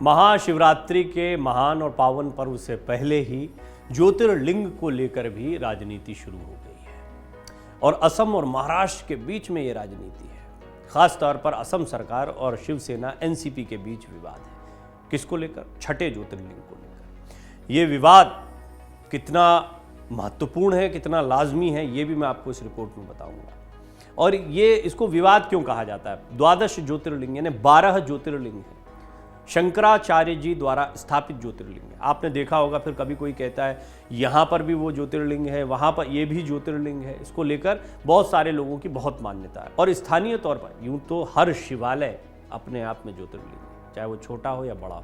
महाशिवरात्रि के महान और पावन पर्व से पहले ही ज्योतिर्लिंग को लेकर भी राजनीति शुरू हो गई है और असम और महाराष्ट्र के बीच में ये राजनीति है। खास तौर पर असम सरकार और शिवसेना एनसीपी के बीच विवाद है। किसको लेकर? छठे ज्योतिर्लिंग को लेकर। ये विवाद कितना महत्वपूर्ण है, कितना लाजमी है, ये भी मैं आपको इस रिपोर्ट में बताऊंगा। और ये इसको विवाद क्यों कहा जाता है? 12 ज्योतिर्लिंग यानी 12 ज्योतिर्लिंग है, शंकराचार्य जी द्वारा स्थापित ज्योतिर्लिंग है। आपने देखा होगा, फिर कभी कोई कहता है यहाँ पर भी वो ज्योतिर्लिंग है, वहाँ पर ये भी ज्योतिर्लिंग है। इसको लेकर बहुत सारे लोगों की बहुत मान्यता है और स्थानीय तौर पर यूँ तो हर शिवालय अपने आप में ज्योतिर्लिंग है, चाहे वो छोटा हो या बड़ा हो।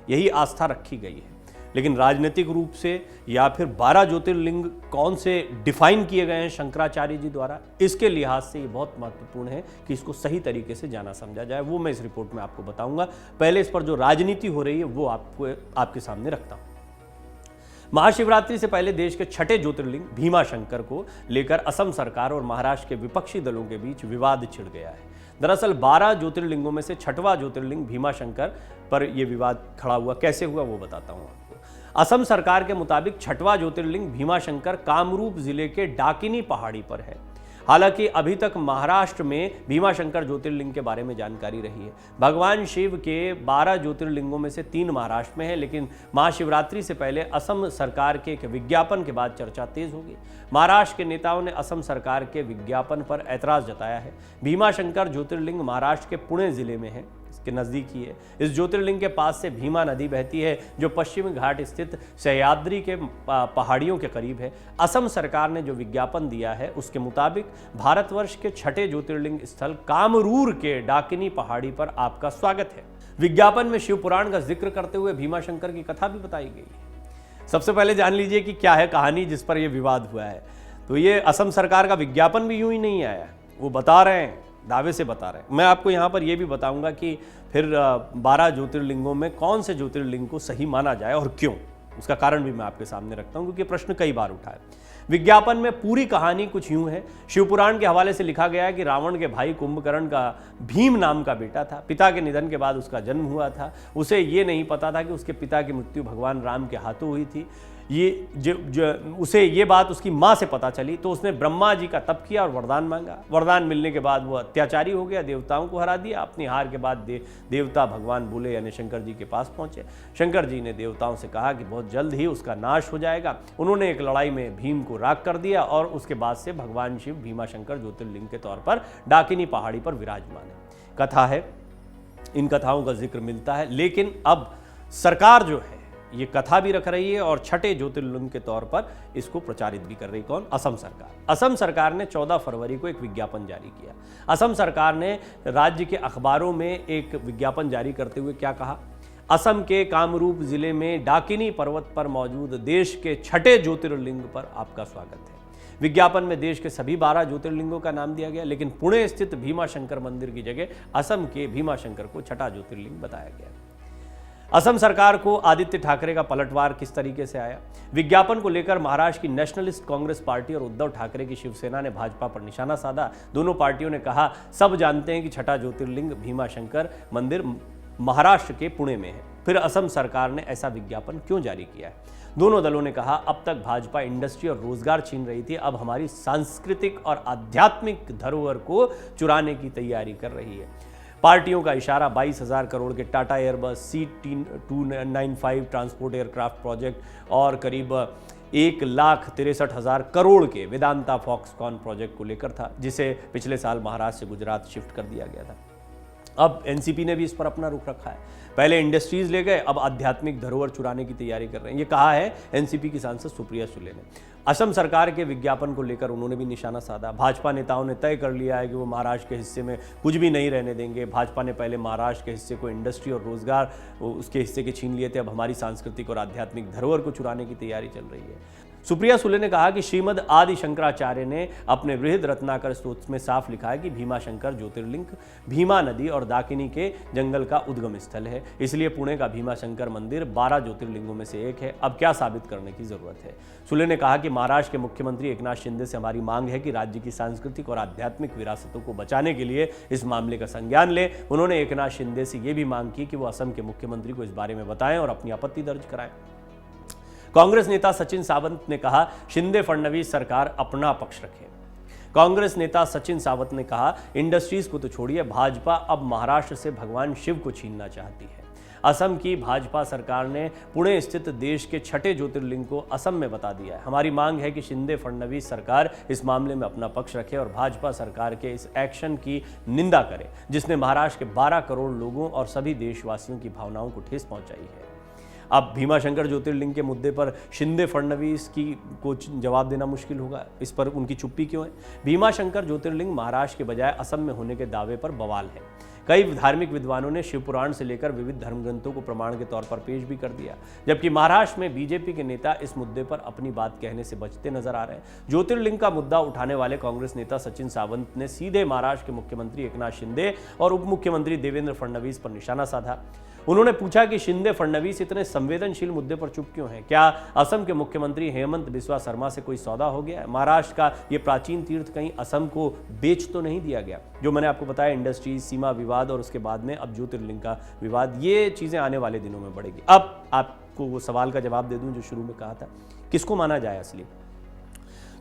यही आस्था रखी गई है। लेकिन राजनीतिक रूप से या फिर 12 ज्योतिर्लिंग कौन से डिफाइन किए गए हैं शंकराचार्य जी द्वारा, इसके लिहाज से ये बहुत महत्वपूर्ण है कि इसको सही तरीके से जाना समझा जाए। वो मैं इस रिपोर्ट में आपको बताऊंगा। पहले इस पर जो राजनीति हो रही है वो आपके सामने रखता हूं। महाशिवरात्रि से पहले देश के छठे ज्योतिर्लिंग भीमा शंकर को लेकर असम सरकार और महाराष्ट्र के विपक्षी दलों के बीच विवाद छिड़ गया है। दरअसल 12 ज्योतिर्लिंगों में से छठवां ज्योतिर्लिंग भीमा शंकर पर यह विवाद खड़ा हुआ। कैसे हुआ वो बताता हूं आपको। असम सरकार के मुताबिक छठवां ज्योतिर्लिंग भीमा शंकर कामरूप जिले के डाकिनी पहाड़ी पर है। हालांकि अभी तक महाराष्ट्र में भीमा शंकर ज्योतिर्लिंग के बारे में जानकारी रही है। भगवान शिव के 12 ज्योतिर्लिंगों में से 3 महाराष्ट्र में है, लेकिन महाशिवरात्रि से पहले असम सरकार के एक विज्ञापन के बाद चर्चा तेज होगी। महाराष्ट्र के नेताओं ने असम सरकार के विज्ञापन पर ऐतराज जताया है। भीमा शंकर ज्योतिर्लिंग महाराष्ट्र के पुणे जिले में है, इसके नज़दीक ही है। इस ज्योतिर्लिंग के पास से भीमा नदी बहती है जो पश्चिमी घाट स्थित सह्याद्री के पहाड़ियों के करीब है। असम सरकार ने जो विज्ञापन दिया है उसके मुताबिक भारतवर्ष के छठे ज्योतिर्लिंग स्थल कामरूर के डाकिनी पहाड़ी पर आपका स्वागत है। विज्ञापन में शिव पुराण का जिक्र करते हुए भीमा शंकर की कथा भी बताई गई है। सबसे पहले जान लीजिए कि क्या है कहानी जिस पर यह विवाद हुआ है। तो ये असम सरकार का विज्ञापन भी यूं ही नहीं आया, वो बता रहे हैं, दावे से बता रहे हैं। मैं आपको यहाँ पर यह भी बताऊंगा कि फिर 12 ज्योतिर्लिंगों में कौन से ज्योतिर्लिंग को सही माना जाए और क्यों, उसका कारण भी मैं आपके सामने रखता हूं, क्योंकि प्रश्न कई बार उठा है। विज्ञापन में पूरी कहानी कुछ यूं है। शिवपुराण के हवाले से लिखा गया है कि रावण के भाई कुंभकर्ण का भीम नाम का बेटा था। पिता के निधन के बाद उसका जन्म हुआ था। उसे ये नहीं पता था कि उसके पिता की मृत्यु भगवान राम के हाथों हुई थी। उसे ये बात उसकी माँ से पता चली तो उसने ब्रह्मा जी का तप किया और वरदान मांगा। वरदान मिलने के बाद वो अत्याचारी हो गया, देवताओं को हरा दिया। अपनी हार के बाद देवता भगवान भोले यानी शंकर जी के पास पहुंचे। शंकर जी ने देवताओं से कहा कि बहुत जल्द ही उसका नाश हो जाएगा। उन्होंने एक लड़ाई में भीम को राख कर दिया और उसके बाद से भगवान शिव भीमा शंकर ज्योतिर्लिंग के तौर पर डाकिनी पहाड़ी पर विराजमान है। कथा है, इन कथाओं का जिक्र मिलता है, लेकिन अब सरकार जो है ये कथा भी रख रही है और छठे ज्योतिर्लिंग के तौर पर इसको प्रचारित भी कर रही। कौन? असम सरकार। असम सरकार ने 14 फरवरी को एक विज्ञापन जारी किया। असम सरकार ने राज्य के अखबारों में एक विज्ञापन जारी करते हुए क्या कहा? असम के कामरूप जिले में डाकिनी पर्वत पर मौजूद देश के छठे ज्योतिर्लिंग पर आपका स्वागत है। विज्ञापन में देश के सभी 12 ज्योतिर्लिंगों का नाम दिया गया, लेकिन पुणे स्थित भीमा शंकर मंदिर की जगह असम के भीमा शंकर को छठा ज्योतिर्लिंग बताया गया। असम सरकार को आदित्य ठाकरे का पलटवार किस तरीके से आया? विज्ञापन को लेकर महाराष्ट्र की नेशनलिस्ट कांग्रेस पार्टी और उद्धव ठाकरे की शिवसेना ने भाजपा पर निशाना साधा। दोनों पार्टियों ने कहा, सब जानते हैं कि छठा ज्योतिर्लिंग भीमा शंकर मंदिर महाराष्ट्र के पुणे में है, फिर असम सरकार ने ऐसा विज्ञापन क्यों जारी किया है? दोनों दलों ने कहा, अब तक भाजपा इंडस्ट्री और रोजगार छीन रही थी, अब हमारी सांस्कृतिक और आध्यात्मिक धरोहर को चुराने की तैयारी कर रही है। पार्टियों का इशारा 22,000 करोड़ के Tata Airbus C295 transport aircraft project और करीब 1,63,000 करोड़ के वेदांता फॉक्सकॉन प्रोजेक्ट को लेकर था, जिसे पिछले साल महाराष्ट्र से गुजरात शिफ्ट कर दिया गया था। अब एनसीपी ने भी इस पर अपना रुख रखा है। पहले इंडस्ट्रीज ले गए, अब आध्यात्मिक धरोहर चुराने की तैयारी कर रहे हैं। ये कहा है एनसीपी की सांसद सुप्रिया सुले ने। असम सरकार के विज्ञापन को लेकर उन्होंने भी निशाना साधा। भाजपा नेताओं ने तय कर लिया है कि वो महाराष्ट्र के हिस्से में कुछ भी नहीं रहने देंगे। भाजपा ने पहले महाराष्ट्र के हिस्से को इंडस्ट्री और रोजगार उसके हिस्से के छीन लिए थे, अब हमारी सांस्कृतिक और आध्यात्मिक धरोहर को चुराने की तैयारी चल रही है। सुप्रिया सुले ने कहा कि श्रीमद आदि शंकराचार्य ने अपने बृहद रत्नाकर स्तोत्र में साफ लिखा है कि भीमाशंकर ज्योतिर्लिंग भीमा नदी और दाकिनी के जंगल का उद्गम स्थल है, इसलिए पुणे का भीमाशंकर मंदिर 12 ज्योतिर्लिंगों में से एक है। अब क्या साबित करने की जरूरत है? सुले ने कहा कि महाराष्ट्र के मुख्यमंत्री एकनाथ शिंदे से हमारी मांग है कि राज्य की सांस्कृतिक और आध्यात्मिक विरासतों को बचाने के लिए इस मामले का संज्ञान लें। उन्होंने एकनाथ शिंदे से यह भी मांग की कि वो असम के मुख्यमंत्री को इस बारे में बताएं और अपनी आपत्ति दर्ज कराएं। कांग्रेस नेता सचिन सावंत ने कहा, शिंदे फडणवीस सरकार अपना पक्ष रखे। कांग्रेस नेता सचिन सावंत ने कहा, इंडस्ट्रीज को तो छोड़िए, भाजपा अब महाराष्ट्र से भगवान शिव को छीनना चाहती है। असम की भाजपा सरकार ने पुणे स्थित देश के 6ठे ज्योतिर्लिंग को असम में बता दिया है। हमारी मांग है कि शिंदे फडणवीस सरकार इस मामले में अपना पक्ष रखे और भाजपा सरकार के इस एक्शन की निंदा करे, जिसने महाराष्ट्र के 12 करोड़ लोगों और सभी देशवासियों की भावनाओं को ठेस पहुंचाई है। अब भीमाशंकर ज्योतिर्लिंग के मुद्दे पर शिंदे फडणवीस को जवाब देना मुश्किल होगा। इस पर उनकी चुप्पी क्यों है? भीमाशंकर ज्योतिर्लिंग महाराष्ट्र के बजाय असम में होने के दावे पर बवाल है। कई धार्मिक विद्वानों ने शिवपुराण से लेकर विविध धर्मग्रंथों को प्रमाण के तौर पर पेश भी कर दिया, जबकि महाराष्ट्र में बीजेपी के नेता इस मुद्दे पर अपनी बात कहने से बचते नजर आ रहे हैं। ज्योतिर्लिंग का मुद्दा उठाने वाले कांग्रेस नेता सचिन सावंत ने सीधे महाराष्ट्र के मुख्यमंत्री एकनाथ शिंदे और उप मुख्यमंत्री देवेंद्र फडणवीस पर निशाना साधा। उन्होंने पूछा कि शिंदे फडणवीस इतने संवेदनशील मुद्दे पर चुप क्यों हैं? क्या असम के मुख्यमंत्री हेमंत बिस्वा शर्मा से कोई सौदा हो गया है? महाराष्ट्र का ये प्राचीन तीर्थ कहीं असम को बेच तो नहीं दिया गया? जो मैंने आपको बताया, इंडस्ट्रीज, सीमा विवाद और उसके बाद में अब ज्योतिर्लिंग का विवाद, ये चीजें आने वाले दिनों में बढ़ेगी। अब आपको वो सवाल का जवाब दे दूं जो शुरू में कहा था, किसको माना जाए असली?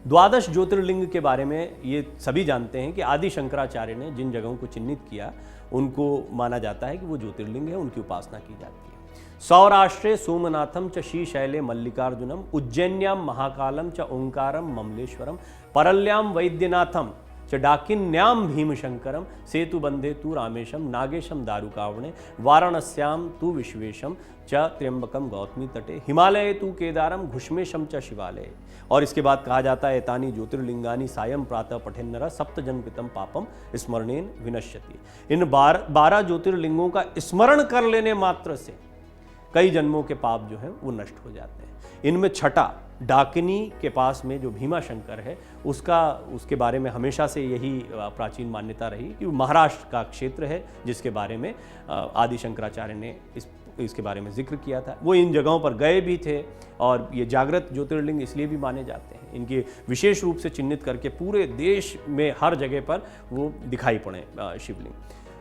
द्वादश ज्योतिर्लिंग के बारे में ये सभी जानते हैं कि आदि शंकराचार्य ने जिन जगहों को चिन्हित किया उनको माना जाता है कि वो ज्योतिर्लिंग है, उनकी उपासना की जाती है। सौराष्ट्रे सोमनाथम च श्रीशैले मल्लिकार्जुनम, उज्जैन्याम महाकालम च ओंकारम ममलेश्वरम, परल्याम वैद्यनाथम च डाकिन्याम भीमशंकरम, सेतुबंधे तु रामेशम, नागेशम दारुकावणे, वाराणस्याम तु विश्वेशम च त्र्यंबकम गौतमी तटे, हिमालय तु केदारम, घुष्मेशम च शिवालय। और इसके बाद कहा जाता है, एतानि ज्योतिर्लिंगानि सायं प्रातः पठेन्नर सप्त जन्मकृतं पापम स्मरणेन विनश्यति। इन 12 ज्योतिर्लिंगों का स्मरण कर लेने मात्र से कई जन्मों के पाप जो हैं वो नष्ट हो जाते हैं। इनमें 6ठा डाकिनी के पास में जो भीमाशंकर है, उसके बारे में हमेशा से यही प्राचीन मान्यता रही कि महाराष्ट्र का क्षेत्र है, जिसके बारे में आदि शंकराचार्य ने इसके बारे में जिक्र किया था। वो इन जगहों पर गए भी थे और ये जागृत ज्योतिर्लिंग इसलिए भी माने जाते हैं, इनके विशेष रूप से चिन्हित करके पूरे देश में हर जगह पर वो दिखाई पड़े शिवलिंग।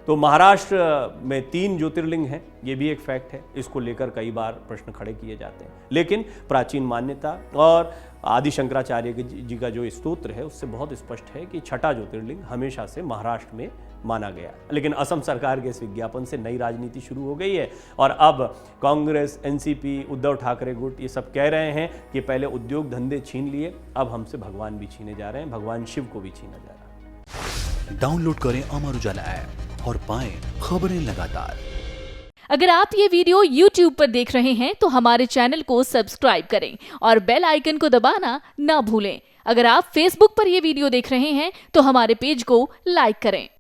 तो महाराष्ट्र में 3 ज्योतिर्लिंग हैं, ये भी एक फैक्ट है। इसको लेकर कई बार प्रश्न खड़े किए जाते हैं, लेकिन प्राचीन मान्यता और आदि शंकराचार्य जी का जो स्तोत्र है उससे बहुत स्पष्ट है कि 6ठा ज्योतिर्लिंग हमेशा से महाराष्ट्र में माना गया। लेकिन असम सरकार के इस विज्ञापन से नई राजनीति शुरू हो गई है और अब कांग्रेस, एनसीपी, उद्धव ठाकरे गुट ये सब कह रहे हैं कि पहले उद्योग धंधे छीन लिए, अब हमसे भगवान भी छीने जा रहे हैं, भगवान शिव को भी छीना जा रहा है। डाउनलोड करें अमर उजाला ऐप और पाएं खबरें लगातार। अगर आप ये वीडियो YouTube पर देख रहे हैं तो हमारे चैनल को सब्सक्राइब करें और बेल आइकन को दबाना ना भूलें। अगर आप Facebook पर ये वीडियो देख रहे हैं तो हमारे पेज को लाइक करें।